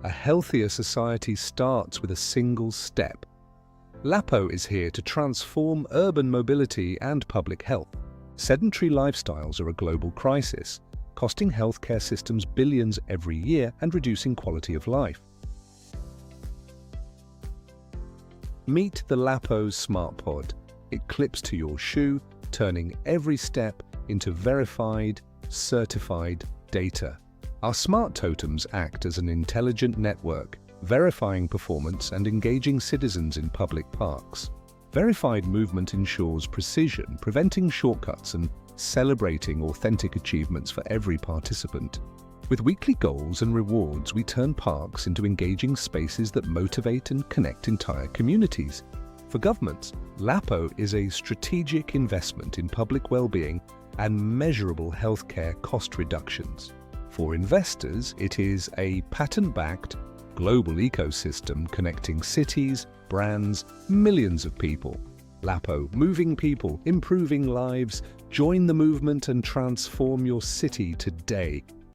A healthier society starts with a single step. LAPPO is here to transform urban mobility and public health. Sedentary lifestyles are a global crisis, costing healthcare systems billions every year and reducing quality of life. Meet the LAPPO SmartPod. It clips to your shoe, turning every step into verified, certified data. Our smart totems act as an intelligent network, verifying performance and engaging citizens in public parks. Verified movement ensures precision, preventing shortcuts and celebrating authentic achievements for every participant. With weekly goals and rewards, we turn parks into engaging spaces that motivate and connect entire communities. For governments, LAPPO is a strategic investment in public well-being and measurable healthcare cost reductions. For investors, it is a patent-backed global ecosystem connecting cities, brands, millions of people. LAPPO, moving people, improving lives. Join the movement and transform your city today.